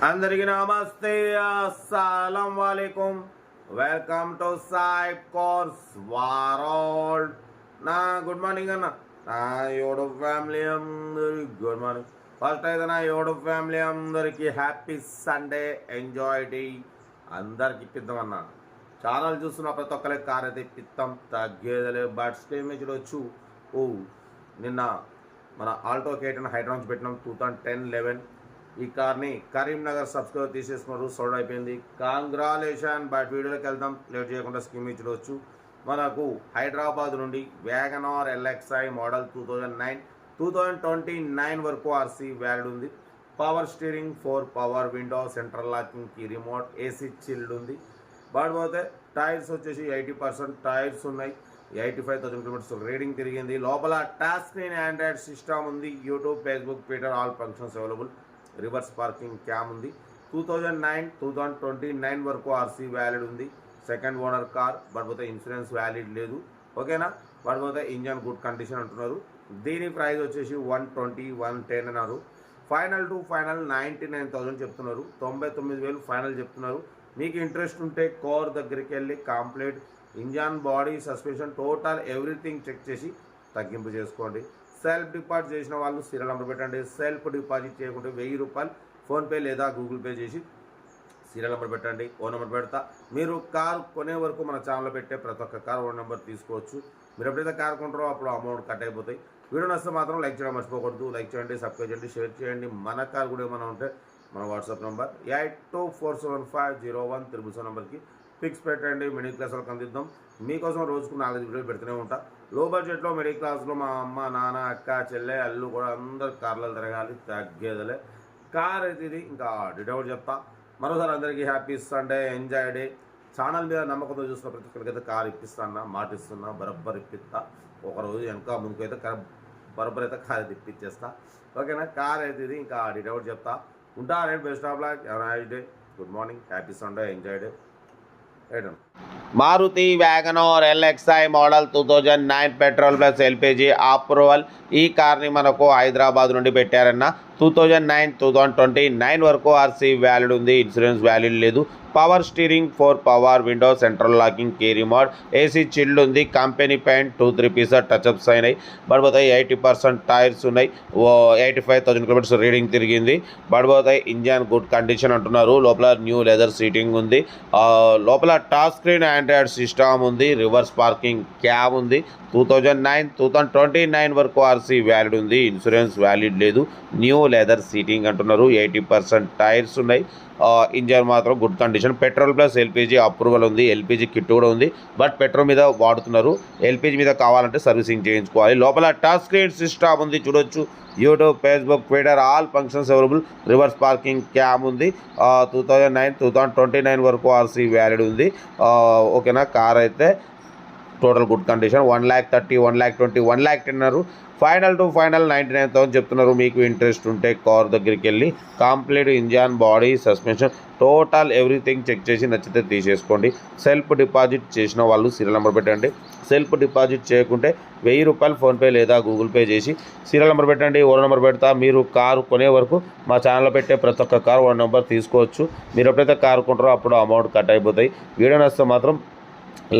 అందరికీ నమస్తే, అస్సలం వాలేకుం. Welcome to Saib course world. నా గుడ్ మార్నింగ్ అన్న. నా యూట్యూబ్ ఫ్యామిలీ అందరికి గుడ్ మార్నింగ్. ఫస్ట్ అయితే నా యూట్యూబ్ ఫ్యామిలీ అందరికీ హ్యాపీ సండే, ఎంజాయ్ డే అందరికి ఇప్పిద్దాం అన్న. ఛానల్ చూస్తున్న ప్రతి ఒక్కరికి కార్ అయితే ఇప్పిస్తాం, తగ్గేదలే. బట్ స్టేజ్ వచ్చు. నిన్న మన ఆల్టో కేటన్ హైడ్రాన్స్ పెట్టినాం 2010-11. ఈ కార్ని కరీంనగర్ సబ్స్క్రైబర్ తీసేసుకున్నారు, సోల్డ్ అయిపోయింది. కాంగ్రాలేషన్. బట్ వీడియోలోకి వెళ్దాం, లేట్ చేయకుండా స్కీమ్ ఇచ్చవచ్చు. మనకు హైదరాబాద్ నుండి వ్యాగనార్ ఎల్ఎక్స్ఐ మోడల్ 2009 వరకు ఆర్సీ వ్యాలిడ్ ఉంది. Power steering, 4 power window, central locking key remote, AC chilled ఉంది. బట్ పోతే టైర్స్ వచ్చేసి 80% టైర్స్ ఉన్నాయి. 85,000 కిలోమీటర్స్ రీడింగ్ తిరిగింది. లోపల టచ్ స్క్రీన్ ఆండ్రాయిడ్ సిస్టమ్ ఉంది. YouTube, Facebook, Twitter all functions available. Reverse parking cam ఉంది. 2009 వరకు ఆర్సీ వ్యాలిడ్ ఉంది. Second owner car. బట్ పోతే ఇన్సూరెన్స్ వ్యాలిడ్ లేదు. ఓకేనా. బట్ పోతే ఇంజన్ గుడ్ కండిషన్ అంటున్నారు. దీని ప్రైస్ వచ్చేసి 110 అన్నారు. ఫైనల్ 99,000 చెప్తున్నారు. 99,000 ఫైనల్ చెప్తున్నారు. మీకు ఇంట్రెస్ట్ ఉంటే కోర్ దగ్గరికి వెళ్ళి complete engine, body, suspension, total everything check చేసి తగ్గింపు చేసుకోండి. సెల్ఫ్ డిపాజిట్ చేసిన వాళ్ళు సీరియల్ నెంబర్ పెట్టండి. సెల్ఫ్ డిపాజిట్ చేయకుంటే 1000 రూపాయలు ఫోన్పే లేదా గూగుల్ పే చేసి సీరియల్ నెంబర్ పెట్టండి. ఓన్ నెంబర్ పెడతా. మీరు కార్ కొనే వరకు మన ఛానల్లో పెట్టే ప్రతి ఒక్క కార్ ఓన్ నెంబర్ తీసుకోవచ్చు. మీరు ఎప్పుడైతే కార్ కొంటారో అప్పుడు అమౌంట్ కట్ అయిపోతాయి. వీడియో నచ్చితే మాత్రం లైక్ చేయడం మర్చిపోకూడదు. లైక్ చేయండి, సబ్స్క్రైబ్ చేయండి, షేర్ చేయండి. మన కార్ కూడా ఏమైనా ఉంటే మన వాట్సాప్ నెంబర్ 8247501777 నెంబర్కి ఫిక్స్ పెట్టండి. మిడిల్ క్లాస్ వాళ్ళకి అందిద్దాం. మీకోసం రోజుకు 4 వీడియోలు పెడుతూనే ఉంటా. లో బడ్జెట్లో మిడిల్ క్లాస్లో మా అమ్మ, నాన్న, అక్క, చెల్లె, అల్లు కూడా అందరు కార్లలో తిరగాలి, తగ్గేదలే. కార్ అయితే ఇది ఇంకా డీటెయిల్ చెప్తా. మరోసారి అందరికీ happy Sunday, enjoy day. Channel మీద నమ్మకంతో చూస్తున్న ప్రతి ఒక్కరికైతే కార్ ఇప్పిస్తాను, మాటిస్తున్నా, బరబ్బర్ ఇప్పిస్తా. ఒకరోజు వెనక ముందుకు అయితే బరబ్బర్ అయితే కార్ అయితే ఇప్పించేస్తా. ఓకేనా. కార్ అయితే ఇది ఇంకా డీటెయిల్ చెప్తా. ఉంటా. Right, best of luck, have a nice day, good morning, happy Sunday, enjoy day. Maruti wagon R LXI model 2009 petrol plus LPG approval. ఈ కార్ని మనకు హైదరాబాద్ నుండి పెట్టారన్న. 2009 వరకు ఆర్సీ వ్యాలిడ్ ఉంది. ఇన్సూరెన్స్ వ్యాలిడ్ లేదు. Power steering, 4 power window, central locking key remote, AC chilled ఉంది. Company paint 2-3 pieces touch ups అయినాయి. పడిపోతాయి. 80% టైర్స్ ఉన్నాయి. 85,000 కిలోమీటర్స్ రీడింగ్ తిరిగింది. పడిపోతాయి. ఇంజన్ గుడ్ కండిషన్ అంటున్నారు. లోపల న్యూ లెదర్ సీటింగ్ ఉంది. లోపల టచ్ స్క్రీన్ ఆండ్రాయిడ్ సిస్టమ్ ఉంది. రివర్స్ పార్కింగ్ క్యాబ్ ఉంది. 2029 వరకు ఆర్సీ వ్యాలిడ్ ఉంది. ఇన్సూరెన్స్ వ్యాలిడ్ లేదు. న్యూ లెదర్ సీటింగ్ అంటున్నారు. 80% టైర్స్ ఉన్నాయి. ఇంజన్ మాత్రం good condition. Petrol plus LPG approval ఉంది. ఎల్పిజి కిట్ కూడా ఉంది. బట్ పెట్రోల్ మీద వాడుతున్నారు. ఎల్పిజి మీద కావాలంటే సర్వీసింగ్ చేయించుకోవాలి. లోపల టచ్ స్క్రీన్ సిస్టమ్ ఉంది, చూడొచ్చు. YouTube, Facebook, Twitter all functions available. Reverse parking cam ఉంది. 2029 వరకు ఆర్సీ వ్యాలిడ్ ఉంది. ఓకేనా. కార్ అయితే టోటల్ గుడ్ కండిషన్. 1,30,000, 1,20,000, 1,10,000 అన్నారు. ఫైనల్ 99,000 చెప్తున్నారు. మీకు ఇంట్రెస్ట్ ఉంటే కార్ దగ్గరికి వెళ్ళి complete engine, body, suspension, total everything check చేసి నచ్చితే తీసేసుకోండి. సెల్ఫ్ డిపాజిట్ చేసిన వాళ్ళు సీరియల్ నెంబర్ పెట్టండి. సెల్ఫ్ డిపాజిట్ చేయకుంటే 1000 రూపాయలు ఫోన్పే లేదా గూగుల్ పే చేసి సీరియల్ నెంబర్ పెట్టండి. ఓన్ నెంబర్ పెడతా. మీరు కారు కొనే వరకు మా ఛానల్లో పెట్టే ప్రతి ఒక్క కారు ఓన్ నెంబర్ తీసుకోవచ్చు. మీరు ఎప్పుడైతే కారు కొంటారో అప్పుడు అమౌంట్ కట్ అయిపోతాయి. వీడియో నచ్చితే మాత్రం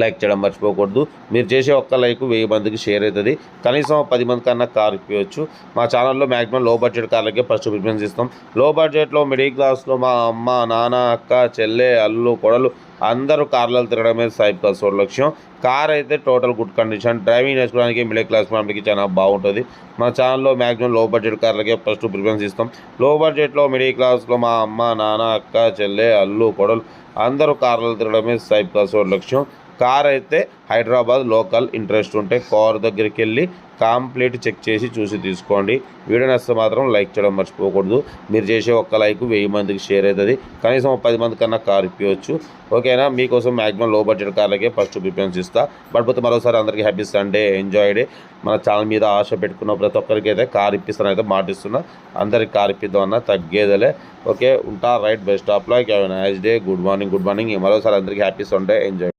లైక్ చేయడం మర్చిపోకూడదు. మీరు చేసే ఒక్క లైక్ 1000 మందికి షేర్ అవుతుంది. కనీసం 10 మంది కన్నా కార్ ఇప్పించవచ్చు. మా ఛానల్లో మ్యాక్సిమం లో బడ్జెట్ కార్లకే ఫస్ట్ ప్రిఫరెన్స్ ఇస్తాం. లో బడ్జెట్లో మిడిల్ క్లాస్లో మా అమ్మ, నాన్న, అక్క, చెల్లె, అల్లు, కొడలు అందరూ కార్లలో తిరగడమే సాయిబ్ కార్స్ లక్ష్యం. కార్ అయితే టోటల్ గుడ్ కండిషన్. డ్రైవింగ్ నేర్చుకోవడానికి మిడిల్ క్లాస్ ఫ్యామిలీకి చాలా బాగుంటుంది. మా ఛానల్లో మ్యాక్సిమం లో బడ్జెట్ కార్లకే ఫస్ట్ ప్రిఫరెన్స్ ఇస్తాం. లో బడ్జెట్లో మిడిల్ క్లాస్లో మా అమ్మ, నాన్న, అక్క, చెల్లె, అల్లు, కొడలు అందరూ కార్లలో తిరగడమే సాయిబ్ కార్స్ లక్ష్యం. కార్ అయితే హైదరాబాద్ లోకల్. ఇంట్రెస్ట్ ఉంటే కార్ దగ్గరికి వెళ్ళి కంప్లీట్ చెక్ చేసి చూసి తీసుకోండి. వీడియో నచ్చితే మాత్రం లైక్ చేయడం మర్చిపోకూడదు. మీరు చేసే ఒక్క లైక్ 1000 మందికి షేర్ అవుతుంది. కనీసం 10 మంది కన్నా కార్ ఇప్పించవచ్చు. ఓకేనా. మీకోసం మ్యాక్సిమం లో బడ్జెట్ కార్లకే ఫస్ట్ ప్రిఫరెన్స్ ఇస్తా. పడిపోతే మరోసారి అందరికీ హ్యాపీ సండే, ఎంజాయ్ డే. మన ఛానల్ మీద ఆశ పెట్టుకున్న ప్రతి ఒక్కరికి అయితే కార్ ఇప్పిస్తానైతే మాటిస్తున్నా. అందరికి కార్ ఇప్పిద్దాం అన్న, తగ్గేదలే. ఓకే. ఉంటా. Right, best of luck, have a nice day, good morning. మరోసారి అందరికీ హ్యాపీ సండే, ఎంజాయ్.